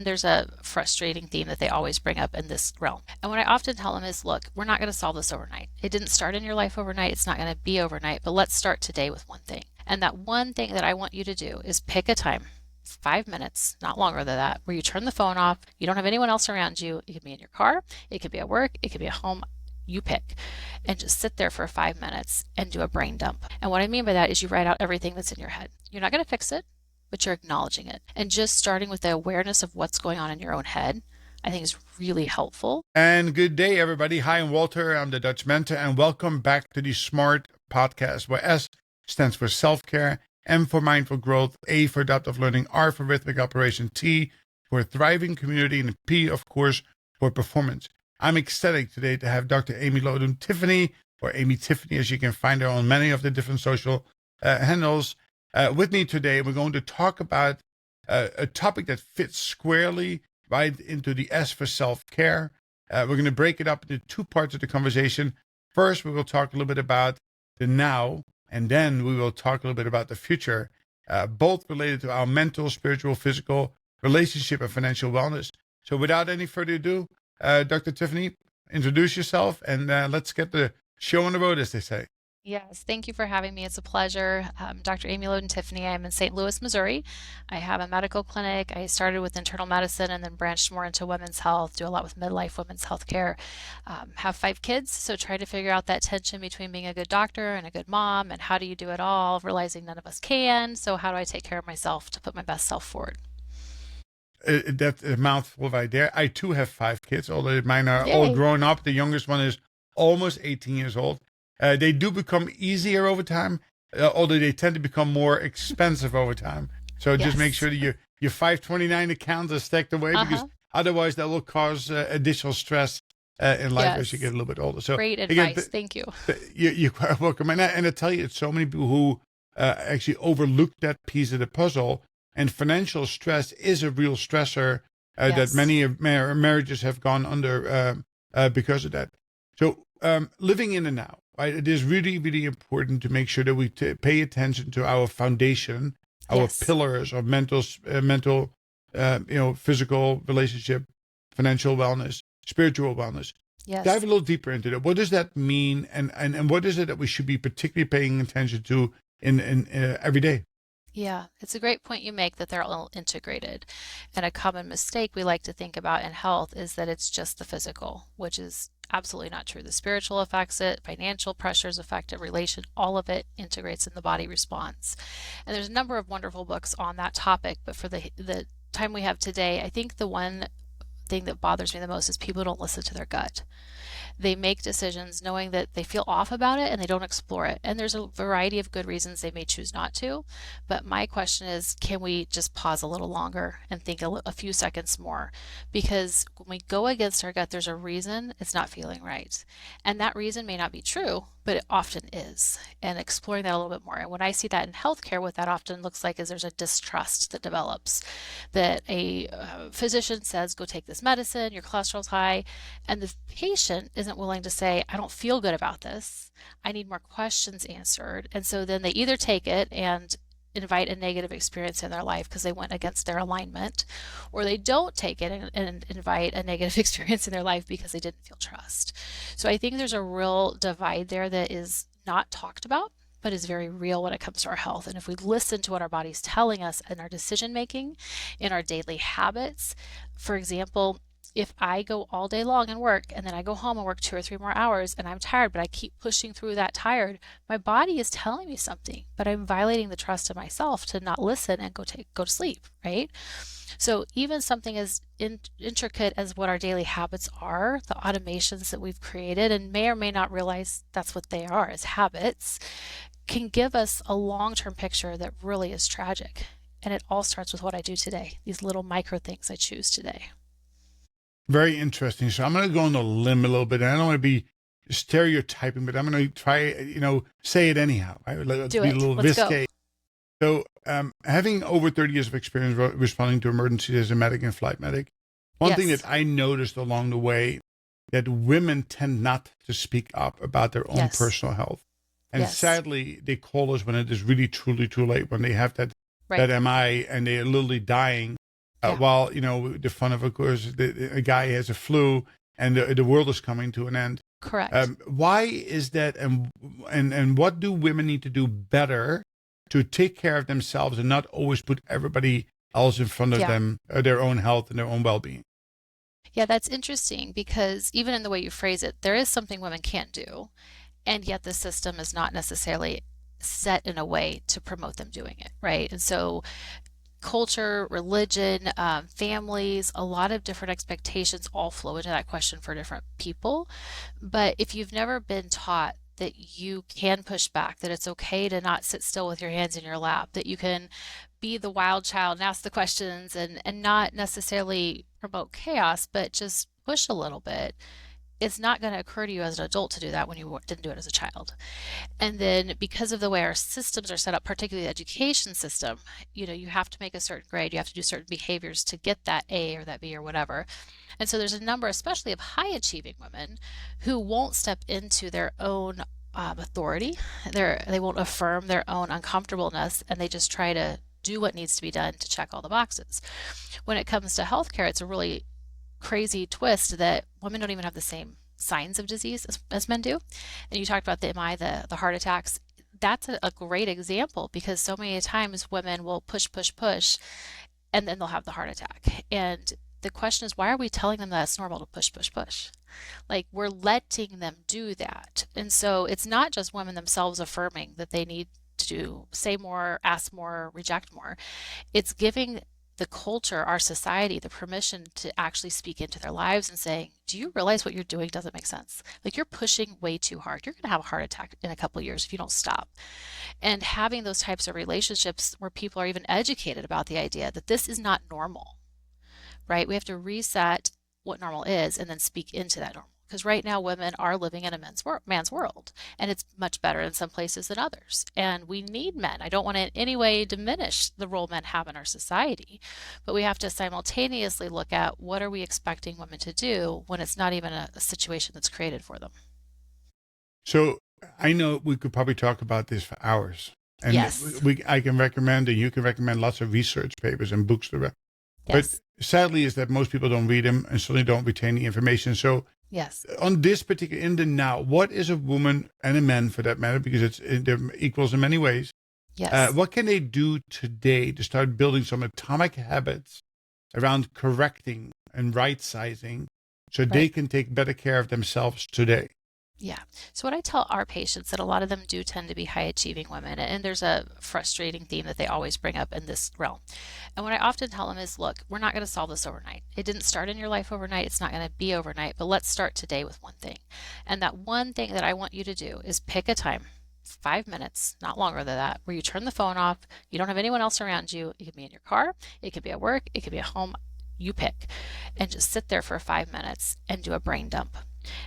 There's a frustrating theme that they always bring up in this realm. And what I often tell them is, look, we're not going to solve this overnight. It didn't start in your life overnight. It's not going to be overnight, but let's start today with one thing. And that one thing that I want you to do is pick a time, 5 minutes, not longer than that, where you turn the phone off. You don't have anyone else around you. It could be in your car. It could be at work. It could be at home. You pick, and just sit there for 5 minutes and do a brain dump. And what I mean by that is you write out everything that's in your head. You're not going to fix it, but you're acknowledging it. And just starting with the awareness of what's going on in your own head, I think is really helpful. And good day, everybody. Hi, I'm Walter. I'm the Dutch mentor, and welcome back to the S.M.A.R.T Podcast, where S stands for self-care, M for mindful growth, A for adaptive learning, R for rhythmic operation, T for thriving community, and P, of course, for performance. I'm ecstatic today to have Dr. Loden Tiffany, or Amy Tiffany, as you can find her on many of the different social handles. With me today, we're going to talk about a topic that fits squarely right into the S for self-care. We're going to break it up into two parts of the conversation. First, we will talk a little bit about the now, and then we will talk a little bit about the future, both related to our mental, spiritual, physical, relationship, and financial wellness. So without any further ado, Dr. Tiffany, introduce yourself, and let's get the show on the road, as they say. Yes, thank you for having me. It's a pleasure. Dr. Amy Loden Tiffany. I'm in St. Louis, Missouri. I have a medical clinic. I started with internal medicine and then branched more into women's health, do a lot with midlife women's health care. Have 5 kids, so try to figure out that tension between being a good doctor and a good mom, and how do you do it all, realizing none of us can. So how do I take care of myself to put my best self forward? That's a mouthful right there. I too have 5 kids, although mine are Yay. all grown up. The youngest one is almost 18 years old. They do become easier over time, although they tend to become more expensive over time. So just make sure that your 529 accounts are stacked away, because otherwise that will cause additional stress in life as you get a little bit older. So great advice. Thank you. You're quite welcome. And I tell you, it's so many people who actually overlook that piece of the puzzle. And financial stress is a real stressor that many marriages have gone under because of that. So living in the now, right? It is really, really important to make sure that we pay attention to our foundation, our pillars of mental, physical, relationship, financial wellness, spiritual wellness. Yes. Dive a little deeper into that. What does that mean, and what is it that we should be particularly paying attention to in every day? Yeah, it's a great point you make that they're all integrated. And a common mistake we like to think about in health is that it's just the physical, which is absolutely not true. The spiritual affects it, financial pressures affect it, relation, all of it integrates in the body response. And there's a number of wonderful books on that topic, but for the time we have today, I think the one thing that bothers me the most is people don't listen to their gut. They make decisions knowing that they feel off about it and they don't explore it. And there's a variety of good reasons they may choose not to. But my question is, can we just pause a little longer and think a few seconds more? Because when we go against our gut, there's a reason it's not feeling right. And that reason may not be true, but it often is. And exploring that a little bit more. And when I see that in healthcare, what that often looks like is there's a distrust that develops. That a physician says, go take this medicine, your cholesterol's high, and the patient isn't willing to say, I don't feel good about this. I need more questions answered. And so then they either take it and invite a negative experience in their life because they went against their alignment, or they don't take it and invite a negative experience in their life because they didn't feel trust. So I think there's a real divide there that is not talked about, but is very real when it comes to our health. And if we listen to what our body's telling us in our decision making, in our daily habits, for example, if I go all day long and work, and then I go home and work 2 or 3 more hours, and I'm tired, but I keep pushing through that tired, my body is telling me something, but I'm violating the trust of myself to not listen and go to sleep, right? So even something as intricate as what our daily habits are, the automations that we've created, and may or may not realize that's what they are as habits, can give us a long-term picture that really is tragic. And it all starts with what I do today, these little micro things I choose today. Very interesting. So I'm going to go on a limb a little bit. And I don't want to be stereotyping, but I'm going to try, say it anyhow. Right? Let's do be it. a little Let's risque. Go. So having over 30 years of experience responding to emergencies as a medic and flight medic, one thing that I noticed along the way, that women tend not to speak up about their own personal health. And sadly, they call us when it is really, truly too late, when they have that MI and they are literally dying. Yeah, While, the fun of course, a guy has a flu and the world is coming to an end. correct. Why is that? And what do women need to do better to take care of themselves and not always put everybody else in front of Yeah. them, their own health and their own well-being? Yeah, that's interesting because even in the way you phrase it, there is something women can't do, and yet the system is not necessarily set in a way to promote them doing it, right? And so culture, religion, families, a lot of different expectations all flow into that question for different people. But if you've never been taught that you can push back, that it's okay to not sit still with your hands in your lap, that you can be the wild child and ask the questions and not necessarily promote chaos, but just push a little bit, it's not going to occur to you as an adult to do that when you didn't do it as a child. And then because of the way our systems are set up, particularly the education system, you have to make a certain grade, you have to do certain behaviors to get that A or that B or whatever. And so there's a number, especially of high achieving women, who won't step into their own authority. They won't affirm their own uncomfortableness, and they just try to do what needs to be done to check all the boxes. When it comes to healthcare, it's a really crazy twist that women don't even have the same signs of disease as men do. And you talked about the MI, the heart attacks. That's a great example because so many times women will push, push, push, and then they'll have the heart attack. And the question is, why are we telling them that it's normal to push, push, push? Like we're letting them do that. And so it's not just women themselves affirming that they need to say more, ask more, reject more. It's giving the culture, our society, the permission to actually speak into their lives and saying, do you realize what you're doing doesn't make sense? Like you're pushing way too hard. You're going to have a heart attack in a couple of years if you don't stop. And having those types of relationships where people are even educated about the idea that this is not normal, right? We have to reset what normal is and then speak into that normal. Because right now women are living in a man's world, and it's much better in some places than others. And we need men. I don't want to in any way diminish the role men have in our society, but we have to simultaneously look at what are we expecting women to do when it's not even a situation that's created for them. So I know we could probably talk about this for hours. And Yes. I can recommend, and you can recommend lots of research papers and books to read. But Yes. sadly is that most people don't read them and certainly don't retain the information. So Yes. on this particular, in the now, what is a woman and a man for that matter, because they're equals in many ways. Yes. What can they do today to start building some atomic habits around correcting and right sizing so they Right. can take better care of themselves today? Yeah. So what I tell our patients that a lot of them do tend to be high achieving women, and there's a frustrating theme that they always bring up in this realm. And what I often tell them is, look, we're not going to solve this overnight. It didn't start in your life overnight. It's not going to be overnight, but let's start today with one thing. And that one thing that I want you to do is pick a time, 5 minutes, not longer than that, where you turn the phone off. You don't have anyone else around you. It could be in your car. It could be at work. It could be at home. You pick, and just sit there for 5 minutes and do a brain dump.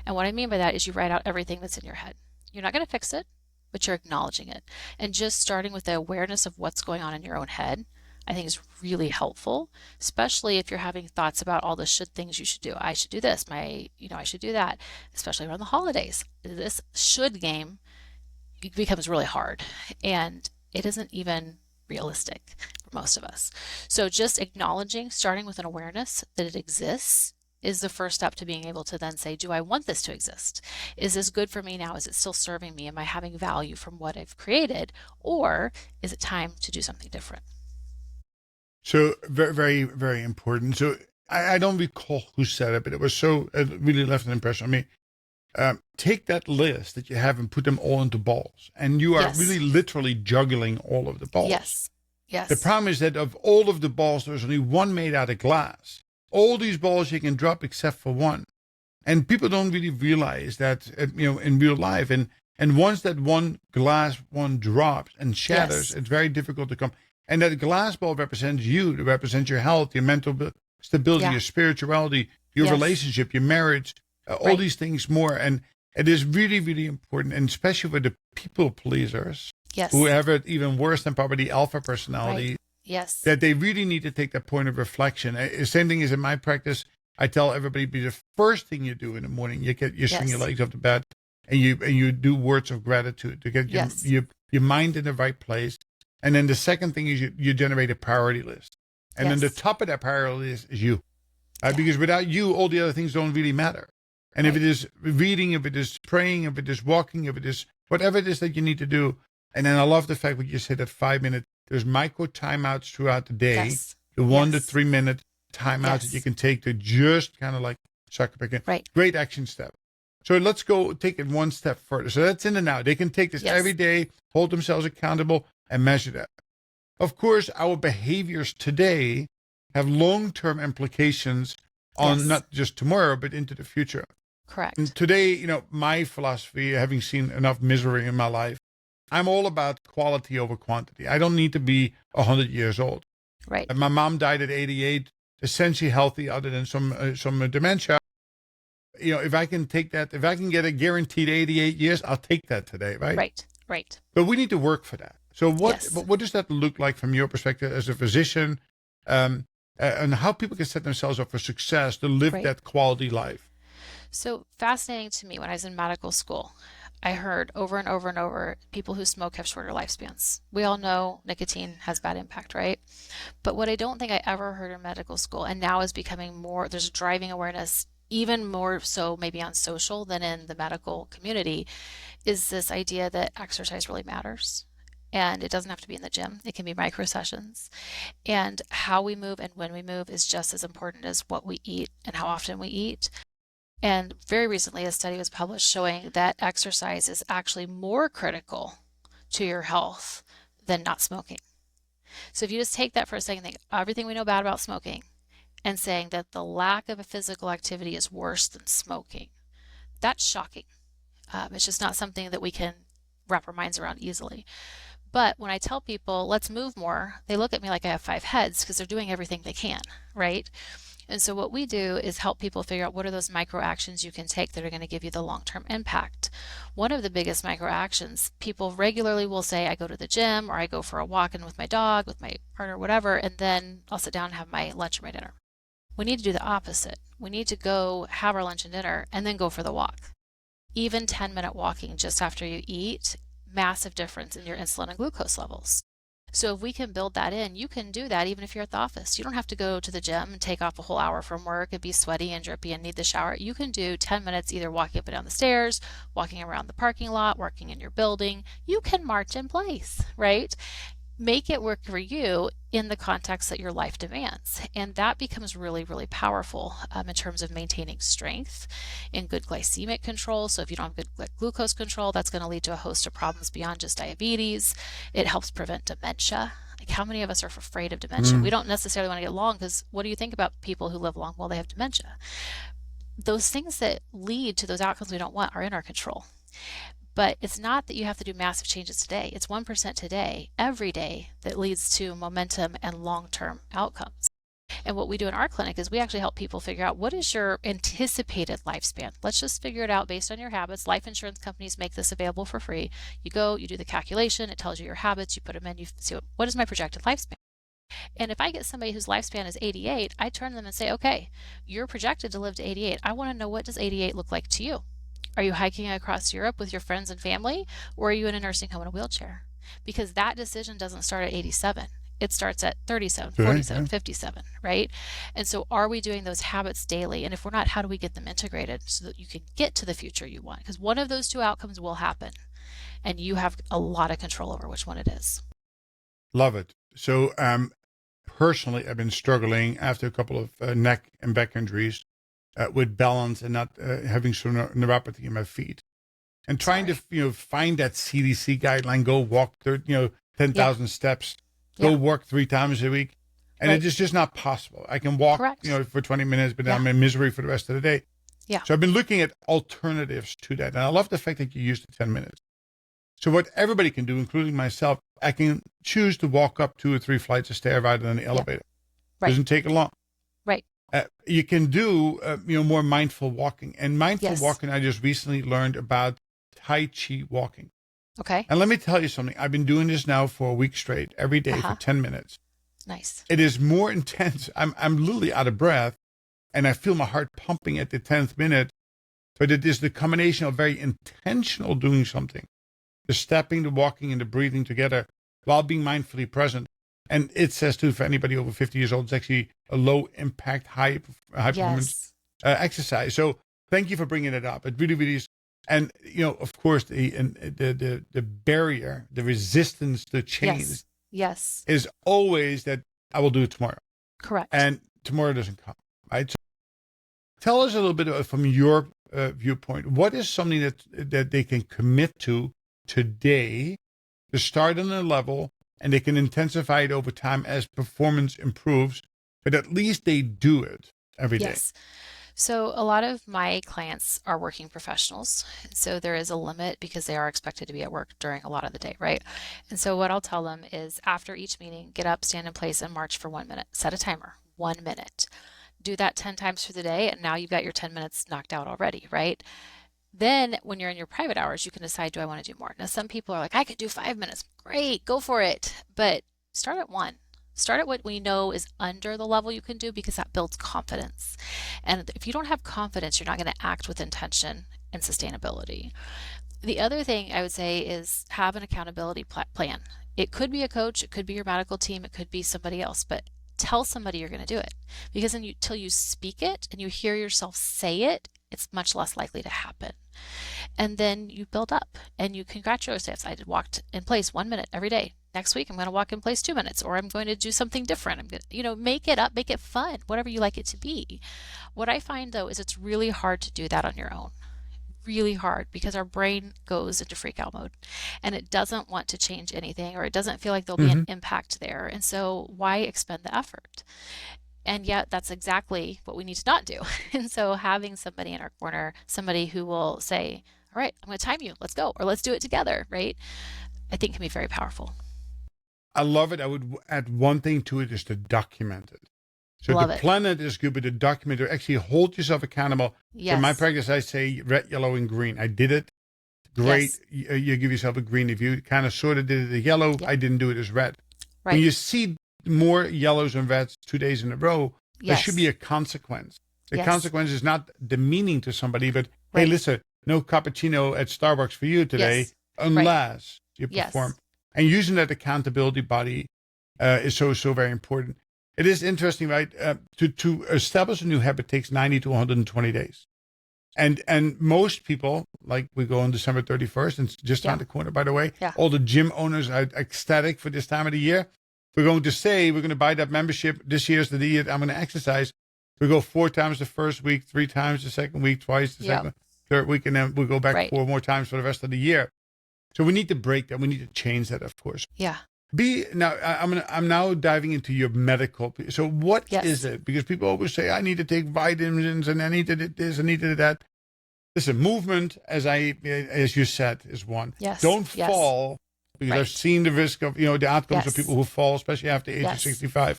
And what I mean by that is you write out everything that's in your head. You're not going to fix it, but you're acknowledging it. And just starting with the awareness of what's going on in your own head, I think is really helpful, especially if you're having thoughts about all the should things you should do. I should do this, I should do that, especially around the holidays. This should game becomes really hard, and it isn't even realistic for most of us. So just acknowledging, starting with an awareness that it exists, is the first step to being able to then say, do I want this to exist? Is this good for me now? Is it still serving me? Am I having value from what I've created? Or is it time to do something different? So very, very, very important. So I don't recall who said it, but it really left an impression on me. Take that list that you have and put them all into balls. And you are Yes. really literally juggling all of the balls. Yes. The Yes. problem is that of all of the balls, there's only one made out of glass. All these balls you can drop except for one. And people don't really realize that, in real life. And once that one glass one drops and shatters, Yes. it's very difficult to come. And that glass ball represents you. It represents your health, your mental stability, Yeah. your spirituality, your Yes. relationship, your marriage, all Right. these things more. And it is really, really important, and especially for the people pleasers Yes. who have it even worse than probably the alpha personality, Right. Yes. that they really need to take that point of reflection. Same thing as in my practice. I tell everybody, be the first thing you do in the morning. You swing your Yes. legs off the bed, and you do words of gratitude to get Yes. your mind in the right place. And then the second thing is you generate a priority list. And then the Yes. top of that parallel is you. Yeah. Because without you, all the other things don't really matter. And if Right. it is reading, if it is praying, if it is walking, if it is whatever it is that you need to do. And then I love the fact that you said that 5 minutes, there's micro timeouts throughout the day, Yes. the 1 to 3 minute timeouts that you Yes. can take to just kind of like suck back in. Right. Great action step. So let's go take it one step further. So that's in and out. They can take this Yes. every day, hold themselves accountable, and measure that. Of course, our behaviors today have long-term implications on Yes. not just tomorrow, but into the future. Correct. And today, my philosophy, having seen enough misery in my life, I'm all about quality over quantity. I don't need to be 100 years old. Right. And my mom died at 88, essentially healthy, other than some dementia. If I can take that, if I can get a guaranteed 88 years, I'll take that today, right? Right. Right. But we need to work for that. So Yes. what does that look like from your perspective as a physician, and how people can set themselves up for success to live Right. that quality life? So fascinating to me, when I was in medical school, I heard over and over and over, people who smoke have shorter lifespans. We all know nicotine has bad impact, right? But what I don't think I ever heard in medical school, and now is becoming more, there's driving awareness, even more so maybe on social than in the medical community, is this idea that exercise really matters. And it doesn't have to be in the gym. It can be micro sessions. And how we move and when we move is just as important as what we eat and how often we eat. And very recently, a study was published showing that exercise is actually more critical to your health than not smoking. So if you just take that for a second, think everything we know bad about smoking, and saying that the lack of a physical activity is worse than smoking, that's shocking. It's just not something that we can wrap our minds around easily. But when I tell people, let's move more, they look at me like I have 5 heads because they're doing everything they can, right? And so what we do is help people figure out what are those micro actions you can take that are going to give you the long-term impact. One of the biggest micro actions, people regularly will say, I go to the gym, or I go for a walk in with my dog, with my partner, whatever, and then I'll sit down and have my lunch or my dinner. We need to do the opposite. We need to go have our lunch and dinner and then go for the walk. Even 10-minute walking just after you eat, massive difference in your insulin and glucose levels. So if we can build that in, you can do that even if you're at the office. You don't have to go to the gym and take off a whole hour from work and be sweaty and drippy and need the shower. You can do 10 minutes either walking up and down the stairs, walking around the parking lot, working in your building. You can march in place, right? Make it work for you in the context that your life demands. And that becomes really, really powerful in terms of maintaining strength and good glycemic control. So if you don't have good glucose control, that's going to lead to a host of problems beyond just diabetes. It helps prevent dementia. Like, how many of us are afraid of dementia? We don't necessarily want to get long, because what do you think about people who live long? Well, they have dementia. Those things that lead to those outcomes we don't want are in our control. But it's not that you have to do massive changes today. It's 1% today, every day, that leads to momentum and long-term outcomes. And what we do in our clinic is we actually help people figure out, what is your anticipated lifespan? Let's just figure it out based on your habits. Life insurance companies make this available for free. You go, you do the calculation, it tells you your habits, you put them in, you see what is my projected lifespan. And if I get somebody whose lifespan is 88, I turn to them and say, okay, you're projected to live to 88. I want to know, what does 88 look like to you? Are you hiking across Europe with your friends and family, or are you in a nursing home in a wheelchair? Because that decision doesn't start at 87. It starts at 37, 47, 57, right? And so are we doing those habits daily? And if we're not, how do we get them integrated so that you can get to the future you want? Because one of those two outcomes will happen, and you have a lot of control over which one it is. Love it. So personally, I've been struggling after a couple of neck and back injuries with balance and not having some neuropathy in my feet, and trying to find that CDC guideline. Go walk 10,000 steps. Go work 3 times a week, and it's just not possible. I can walk for 20 minutes, but I'm in misery for the rest of the day. So I've been looking at alternatives to that, and I love the fact that you used the 10 minutes. So what everybody can do, including myself, I can choose to walk up 2 or 3 flights of stairs rather than the elevator. Doesn't take long. You can do more mindful walking. And mindful walking, I just recently learned about Tai Chi walking. Okay. And let me tell you something. I've been doing this now for a week straight, every day for 10 minutes. Nice. It is more intense. I'm literally out of breath, and I feel my heart pumping at the 10th minute. But it is the combination of very intentional doing something, the stepping, the walking, and the breathing together while being mindfully present. And it says too, for anybody over 50 years old, it's actually a low impact, high performance Yes. exercise. So thank you for bringing it up. It really, really is. And, of course, the barrier, the resistance to change Yes. Yes. is always that I will do it tomorrow. Correct. And tomorrow doesn't come, right? So tell us a little bit from your viewpoint. What is something that they can commit to today to start on a level, and they can intensify it over time as performance improves, but at least they do it every day? Yes. So a lot of my clients are working professionals. So there is a limit because they are expected to be at work during a lot of the day, right? And so what I'll tell them is after each meeting, get up, stand in place, and march for 1 minute. Set a timer, 1 minute. Do that 10 times for the day, and now you've got your 10 minutes knocked out already, right? Then when you're in your private hours, you can decide, do I want to do more? Now, some people are like, I could do 5 minutes. Great, go for it. But start at one. Start at what we know is under the level you can do, because that builds confidence. And if you don't have confidence, you're not going to act with intention and sustainability. The other thing I would say is have an accountability plan. It could be a coach, it could be your medical team, it could be somebody else, but tell somebody you're going to do it, because until you speak it and you hear yourself say it, it's much less likely to happen. And then you build up and you congratulate yourself. I walked in place 1 minute every day. Next week, I'm going to walk in place 2 minutes, or I'm going to do something different. I'm going to, make it up, make it fun, whatever you like it to be. What I find though is it's really hard to do that on your own. Really hard, because our brain goes into freak out mode and it doesn't want to change anything, or it doesn't feel like there'll be an impact there. And so why expend the effort? And yet that's exactly what we need to not do. And so having somebody in our corner, somebody who will say, all right, I'm going to time you, let's go, or let's do it together, right? I think can be very powerful. I love it. I would add one thing to it, is to document it. So Love the it. planet is good, but the document, or actually hold yourself accountable. Yes. For my practice, I say red, yellow, and green. I did it. Great. Yes. You give yourself a green. If you kind of sort of did it as yellow, Yep. I didn't do it as red. Right. When you see more yellows and reds 2 days in a row, there should be a consequence. The consequence is not demeaning to somebody, but hey, listen, no cappuccino at Starbucks for you today, unless you perform. And using that accountability body is so very important. It is interesting, right? To establish a new habit takes 90 to 120 days. And most people, like we go on December 31st, and just around the corner, by the way, all the gym owners are ecstatic for this time of the year. We're going to say we're going to buy that membership. This year's the year I'm going to exercise. We go 4 times the first week, 3 times the second week, twice the second, third week, and then we'll go back 4 more times for the rest of the year. So we need to break that. We need to change that, of course. Yeah. Now I'm now diving into your medical. So what is it? Because people always say I need to take vitamins and I need to do this, I need to do that. Listen, movement, as you said, is one. Yes. Don't fall, because I've seen the risk of the outcomes of people who fall, especially after the age of 65.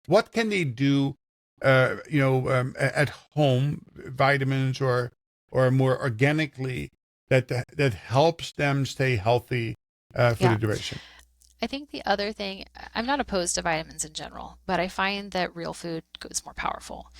What can they do? At home, vitamins or more organically that helps them stay healthy for the duration. I think the other thing, I'm not opposed to vitamins in general, but I find that real food is more powerful.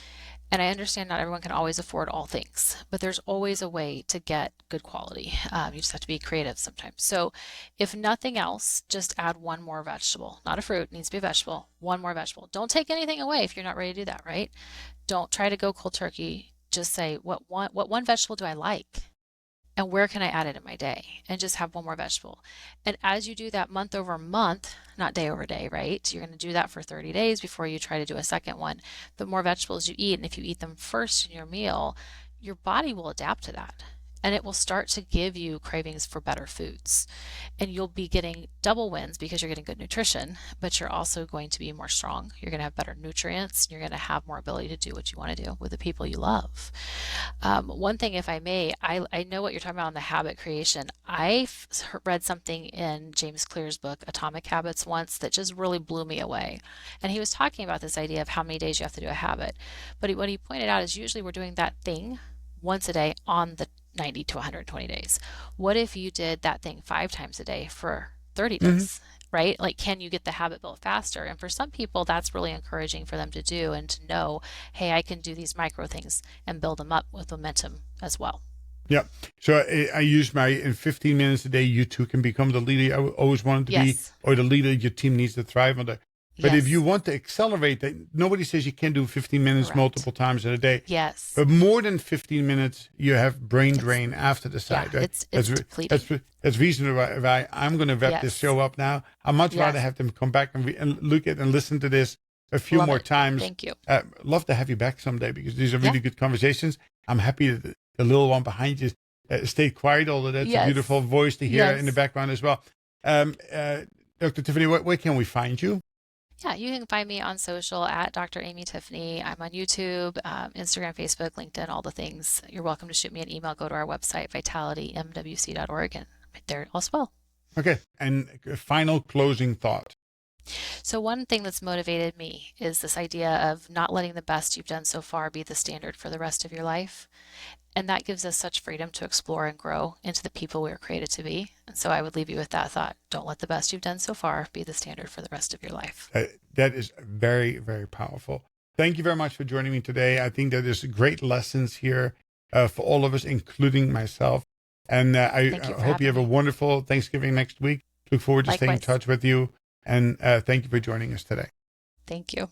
And I understand not everyone can always afford all things, but there's always a way to get good quality. You just have to be creative sometimes. So if nothing else, just add one more vegetable, not a fruit, it needs to be a vegetable, one more vegetable. Don't take anything away if you're not ready to do that, right? Don't try to go cold turkey. Just say, what one vegetable do I like? And where can I add it in my day? And just have one more vegetable. And as you do that month over month, not day over day, right? You're going to do that for 30 days before you try to do a second one. The more vegetables you eat, and if you eat them first in your meal, your body will adapt to that. And it will start to give you cravings for better foods. And you'll be getting double wins because you're getting good nutrition, but you're also going to be more strong. You're going to have better nutrients. And you're going to have more ability to do what you want to do with the people you love. One thing, if I may, I know what you're talking about on the habit creation. I read something in James Clear's book, Atomic Habits, once that just really blew me away. And he was talking about this idea of how many days you have to do a habit. But what he pointed out is usually we're doing that thing once a day on the 90 to 120 days. What if you did that thing 5 times a day for 30 days, right? Like, can you get the habit built faster? And for some people, that's really encouraging for them to do and to know, hey, I can do these micro things and build them up with momentum as well. Yeah. So I use in 15 minutes a day, you too can become the leader I always wanted to be, or the leader your team needs to thrive under. But if you Yes. want to accelerate that, nobody says you can do 15 minutes Correct. multiple times in a day. Yes. But more than 15 minutes, you have brain It's drain after the yeah, side, right? it's depleting. That's reason why I'm going to wrap this Yes. show up now. I'd much rather Yes. have them come back and look at and listen to this a few Love more it. times. Thank you. Love to have you back someday because these are Yeah. really good conversations. I'm happy that the little one behind you stayed quiet, although that's a Yes. beautiful voice to hear in the Yes. background as well. Dr. Tiffany, where can we find you? Yeah, you can find me on social at Dr. Amy Tiffany. I'm on YouTube, Instagram, Facebook, LinkedIn, all the things. You're welcome to shoot me an email. Go to our website, vitalitymwc.org, and right there as well. Okay. And a final closing thought. So one thing that's motivated me is this idea of not letting the best you've done so far be the standard for the rest of your life. And that gives us such freedom to explore and grow into the people we were created to be. And so I would leave you with that thought. Don't let the best you've done so far be the standard for the rest of your life. That is very, very powerful. Thank you very much for joining me today. I think that there's great lessons here for all of us, including myself. And I hope you have a wonderful Thanksgiving next week. Look forward to staying in touch with you. And thank you for joining us today. Thank you.